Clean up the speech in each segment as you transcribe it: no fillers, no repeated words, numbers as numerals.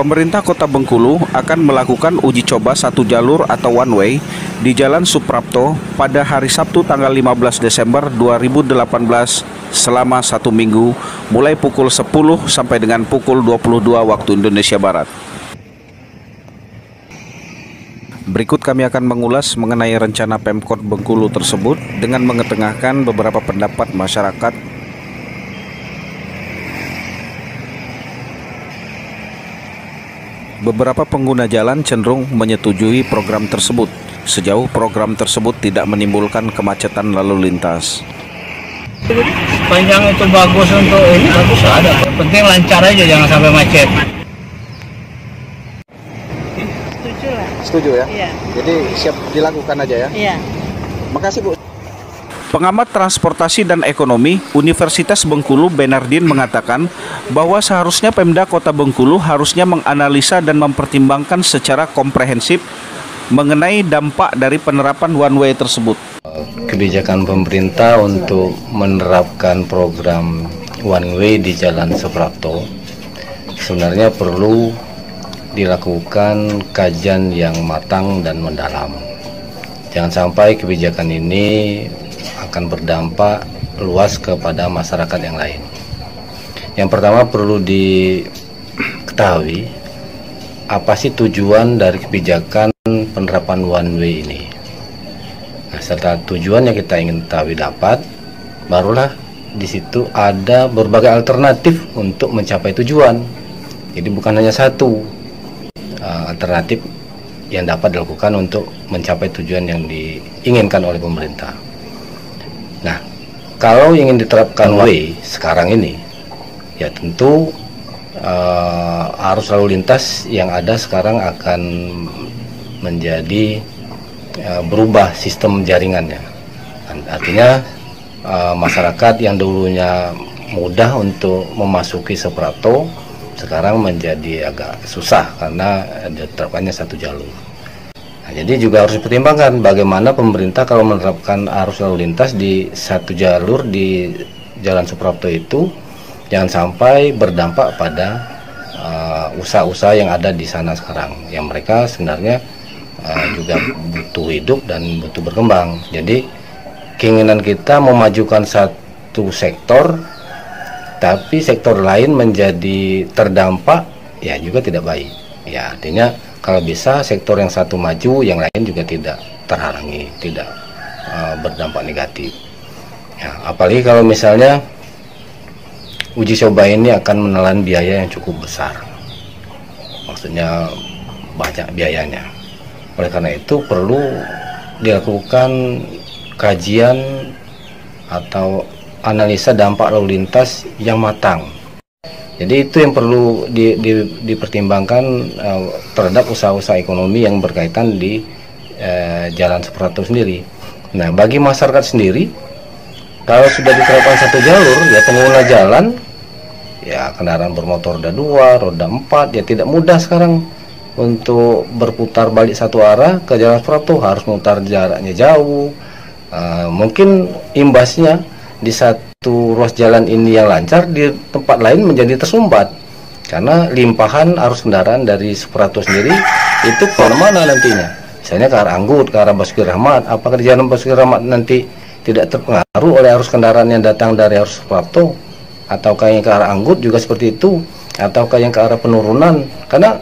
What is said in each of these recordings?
Pemerintah Kota Bengkulu akan melakukan uji coba satu jalur atau one way di Jalan Suprapto pada hari Sabtu tanggal 15 Desember 2018 selama 1 minggu mulai pukul 10 sampai dengan pukul 22 waktu Indonesia Barat. Berikut kami akan mengulas mengenai rencana Pemkot Bengkulu tersebut dengan mengetengahkan beberapa pendapat masyarakat. Beberapa pengguna jalan cenderung menyetujui program tersebut, sejauh program tersebut tidak menimbulkan kemacetan lalu lintas. Panjang itu bagus untuk ini, bagus ada. Yang penting lancar aja, jangan sampai macet. Setuju lah. Setuju ya? Iya. Jadi siap dilakukan aja ya? Iya. Makasih Bu. Pengamat transportasi dan ekonomi Universitas Bengkulu Benardin mengatakan bahwa seharusnya Pemda Kota Bengkulu harusnya menganalisa dan mempertimbangkan secara komprehensif mengenai dampak dari penerapan one way tersebut. Kebijakan pemerintah untuk menerapkan program one way di Jalan Suprapto sebenarnya perlu dilakukan kajian yang matang dan mendalam. Jangan sampai kebijakan ini akan berdampak luas kepada masyarakat yang lain. Yang pertama perlu diketahui apa sih tujuan dari kebijakan penerapan one way ini. Nah, setelah tujuan yang kita ingin tahu dapat, barulah di situ ada berbagai alternatif untuk mencapai tujuan. Jadi bukan hanya satu alternatif yang dapat dilakukan untuk mencapai tujuan yang diinginkan oleh pemerintah. Nah, kalau ingin diterapkan one way sekarang ini, ya tentu arus lalu lintas yang ada sekarang akan menjadi berubah sistem jaringannya. Artinya masyarakat yang dulunya mudah untuk memasuki Suprapto sekarang menjadi agak susah karena diterapkannya satu jalur. Nah, jadi juga harus dipertimbangkan bagaimana pemerintah kalau menerapkan arus lalu lintas di satu jalur di Jalan Suprapto itu jangan sampai berdampak pada usaha-usaha yang ada di sana sekarang, yang mereka sebenarnya juga butuh hidup dan butuh berkembang. Jadi keinginan kita memajukan satu sektor, tapi sektor lain menjadi terdampak, ya juga tidak baik. Ya artinya kalau bisa sektor yang satu maju, yang lain juga tidak terhalangi, tidak berdampak negatif. Ya, apalagi kalau misalnya uji coba ini akan menelan biaya yang cukup besar, maksudnya banyak biayanya. Oleh karena itu perlu dilakukan kajian atau analisa dampak lalu lintas yang matang. Jadi itu yang perlu dipertimbangkan terhadap usaha-usaha ekonomi yang berkaitan di Jalan Suprapto sendiri. Nah, bagi masyarakat sendiri, kalau sudah diterapkan satu jalur, ya pengguna jalan, ya kendaraan bermotor roda 2, roda 4, ya tidak mudah sekarang untuk berputar balik satu arah ke Jalan Suprapto, harus memutar jaraknya jauh. Mungkin imbasnya di satu ruas jalan ini yang lancar, di tempat lain menjadi tersumbat karena limpahan arus kendaraan dari Suprapto sendiri itu kemana-mana nantinya. Misalnya ke arah Anggut, ke arah Basuki Rahmat, apakah di Jalan Basuki Rahmat nanti tidak terpengaruh oleh arus kendaraan yang datang dari arus Suprapto, ataukah yang ke arah Anggut juga seperti itu, ataukah yang ke arah penurunan? Karena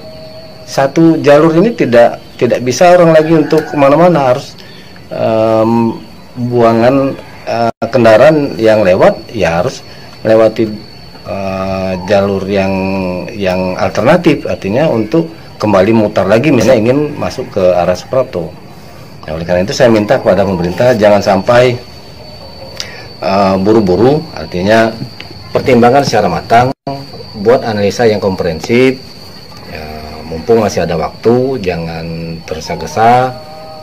satu jalur ini tidak bisa orang lagi untuk kemana-mana, harus buangan kendaraan yang lewat ya harus melewati jalur yang alternatif, artinya untuk kembali mutar lagi misalnya ingin masuk ke arah Suprapto. Nah, oleh karena itu saya minta kepada pemerintah jangan sampai buru-buru, artinya pertimbangkan secara matang, buat analisa yang komprehensif. Ya, mumpung masih ada waktu, jangan tergesa-gesa.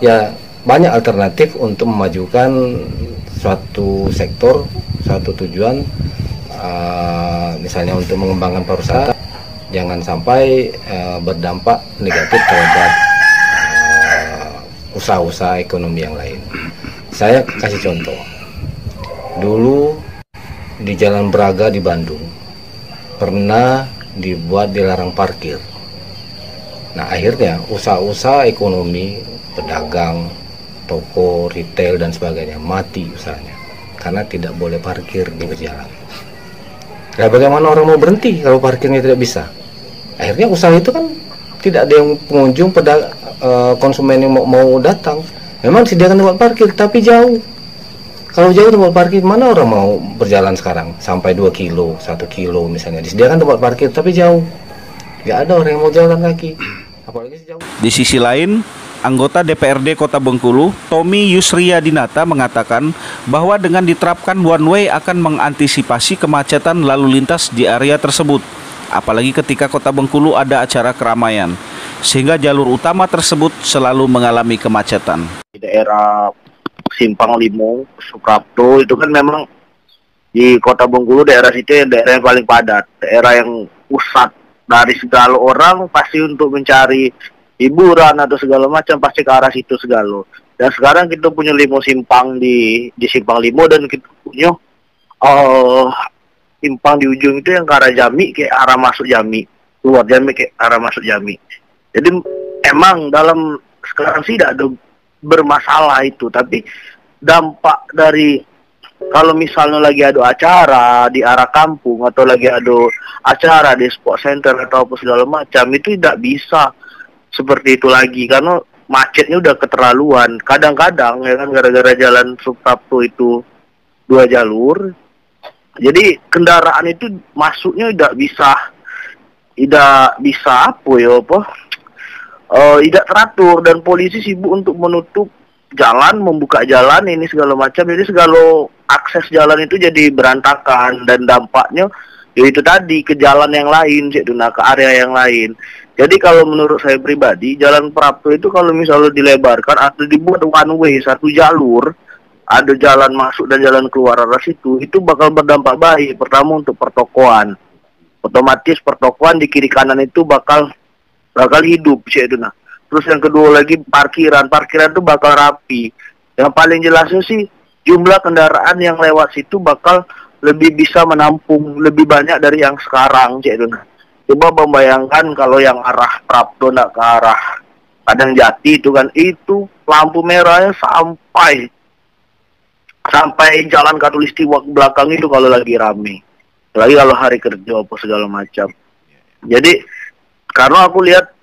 Ya banyak alternatif untuk memajukan suatu sektor, suatu tujuan, misalnya untuk mengembangkan pariwisata, jangan sampai berdampak negatif terhadap usaha-usaha ekonomi yang lain. Saya kasih contoh, dulu di Jalan Braga di Bandung pernah dibuat dilarang parkir. Nah akhirnya usaha-usaha ekonomi, pedagang, toko, retail dan sebagainya mati usahanya karena tidak boleh parkir di berjalan. Nah bagaimana orang mau berhenti kalau parkirnya tidak bisa? Akhirnya usaha itu kan tidak ada yang pengunjung, konsumen yang mau datang. Memang disediakan tempat parkir tapi jauh. Kalau jauh tempat parkir, mana orang mau berjalan sekarang sampai 2 kilo, 1 kilo misalnya. Disediakan tempat parkir tapi jauh. Nggak ada orang yang mau jalan kaki. Apalagi sejauh. Di sisi lain, anggota DPRD Kota Bengkulu, Tommy Yusriyadinata mengatakan bahwa dengan diterapkan one way akan mengantisipasi kemacetan lalu lintas di area tersebut. Apalagi ketika Kota Bengkulu ada acara keramaian, sehingga jalur utama tersebut selalu mengalami kemacetan. Di daerah Simpang Limo, Suprapto itu kan memang di Kota Bengkulu daerah situ daerah yang paling padat, daerah yang pusat dari segala orang pasti untuk mencari hiburan atau segala macam pasti ke arah situ segala. Dan sekarang kita punya limo simpang di Simpang Limo dan kita punya simpang di ujung itu yang ke arah Jami kayak arah masuk Jami, keluar Jami kayak arah masuk Jami. Jadi emang dalam sekarang sih tidak ada bermasalah itu, tapi dampak dari kalau misalnya lagi ada acara di arah kampung atau lagi ada acara di sport center atau apa segala macam itu tidak bisa seperti itu lagi karena macetnya udah keterlaluan. Kadang-kadang ya kan gara-gara jalan Suprapto itu 2 jalur, jadi kendaraan itu masuknya tidak bisa apa ya apa tidak teratur dan polisi sibuk untuk menutup jalan, membuka jalan ini segala macam. Jadi segala akses jalan itu jadi berantakan dan dampaknya yaitu tadi ke jalan yang lain, ke area yang lain. Jadi kalau menurut saya pribadi, jalan Prapto itu kalau misalnya dilebarkan atau dibuat one way, 1 jalur, ada jalan masuk dan jalan keluar arah situ, itu bakal berdampak baik. Pertama untuk pertokoan, otomatis pertokoan di kiri kanan itu bakal hidup Terus yang kedua lagi parkiran itu bakal rapi. Yang paling jelasnya sih jumlah kendaraan yang lewat situ bakal lebih bisa menampung lebih banyak dari yang sekarang Coba membayangkan kalau yang arah Prapto ke arah Padang Jati itu kan, itu lampu merahnya sampai jalan Katulistiwa ke belakang itu kalau lagi rame. Lagi kalau hari kerja apa segala macam. Jadi karena aku lihat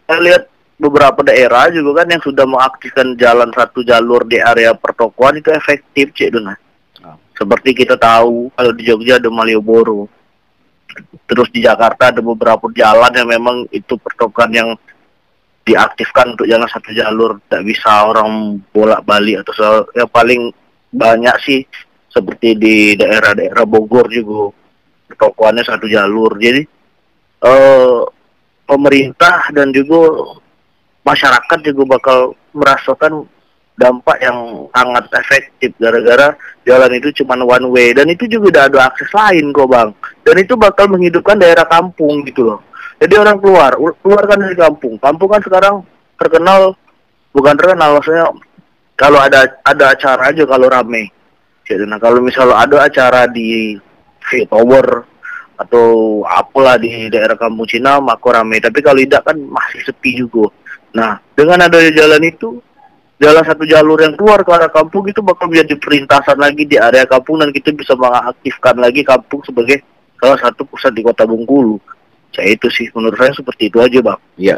beberapa daerah juga kan yang sudah mengaktifkan jalan 1 jalur di area pertokoan itu efektif Seperti kita tahu kalau di Jogja ada Malioboro. Terus di Jakarta ada beberapa jalan yang memang itu pertokoan yang diaktifkan untuk jalan 1 jalur, tidak bisa orang bolak-balik atau yang paling banyak sih seperti di daerah-daerah Bogor juga pertokoannya 1 jalur. Jadi pemerintah dan juga masyarakat juga bakal merasakan dampak yang sangat efektif gara-gara jalan itu cuma one way dan itu juga udah ada akses lain kok Bang. Dan itu bakal menghidupkan daerah kampung gitu loh. Jadi orang keluar kan dari kampung. Kampung kan sekarang bukan terkenal maksudnya kalau ada acara aja kalau rame. Jadi kalau misalnya ada acara di Tower atau apalah di daerah kampung Cina maka rame, tapi kalau tidak kan masih sepi juga. Nah dengan adanya jalan itu, jalan 1 jalur yang keluar ke arah kampung itu bakal menjadi perintasan lagi di area kampung dan kita bisa mengaktifkan lagi kampung sebagai salah satu pusat di Kota Bengkulu. Saya itu sih menurut saya seperti itu aja Bang. Iya.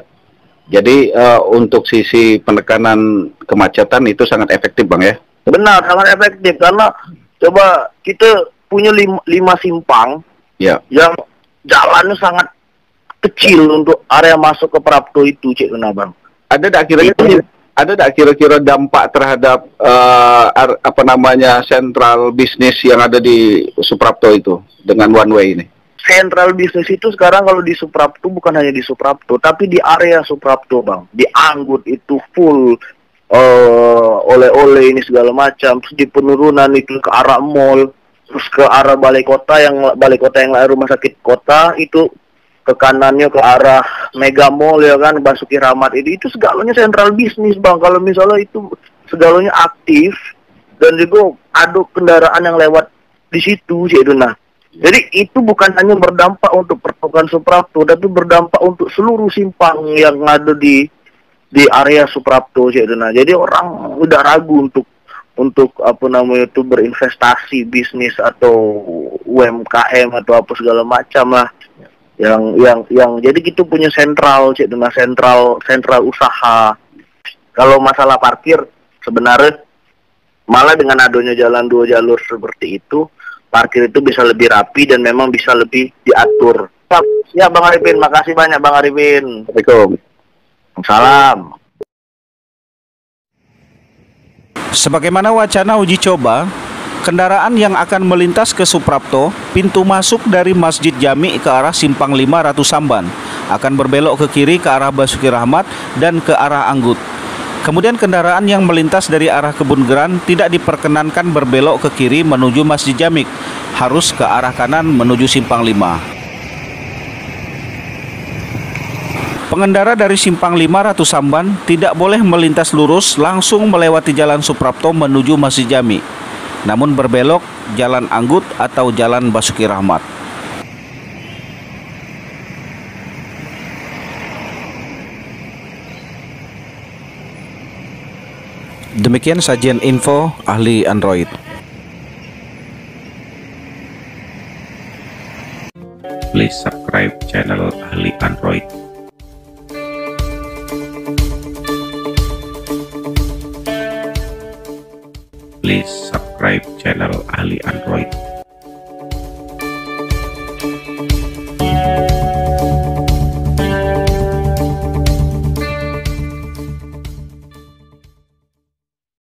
Jadi untuk sisi penekanan kemacetan itu sangat efektif Bang ya? Benar, sangat efektif karena coba kita punya 5 simpang ya, yang jalannya sangat kecil untuk area masuk ke Prapto itu, Bang. Ada tak kira-kira dampak terhadap sentral bisnis yang ada di Suprapto itu dengan one way ini? Sentral bisnis itu sekarang kalau di Suprapto bukan hanya di Suprapto, tapi di area Suprapto Bang. Di Anggut itu full oleh-oleh ini segala macam. Terus di penurunan itu ke arah mall. Terus ke arah balai kota yang rumah sakit kota itu ke kanannya ke arah Mega Mall ya kan, Basuki Rahmat itu segalanya sentral bisnis Bang. Kalau misalnya itu segalanya aktif dan juga ada kendaraan yang lewat di situ nah Jadi itu bukan hanya berdampak untuk pertokohan Suprapto, tapi berdampak untuk seluruh simpang yang ada di area Suprapto, Cik Dena. Jadi orang udah ragu untuk apa namanya itu berinvestasi bisnis atau UMKM atau apa segala macam lah. Yang jadi gitu punya sentral, Cik Dena, sentral usaha. Kalau masalah parkir sebenarnya malah dengan adanya jalan 2 jalur seperti itu, parkir itu bisa lebih rapi dan memang bisa lebih diatur. Ya Bang Arifin, makasih banyak Bang Arifin. Assalamualaikum. Salam. Sebagaimana wacana uji coba, kendaraan yang akan melintas ke Suprapto, pintu masuk dari Masjid Jami ke arah Simpang 5 Ratu Samban akan berbelok ke kiri ke arah Basuki Rahmat dan ke arah Anggut. Kemudian kendaraan yang melintas dari arah Kebun Geran tidak diperkenankan berbelok ke kiri menuju Masjid Jamik, harus ke arah kanan menuju Simpang 5. Pengendara dari Simpang 5 Ratu Samban tidak boleh melintas lurus langsung melewati Jalan Suprapto menuju Masjid Jami, namun berbelok Jalan Anggut atau Jalan Basuki Rahmat. Demikian sajian info ahli Android. Please subscribe channel ahli Android. Please subscribe channel ahli Android.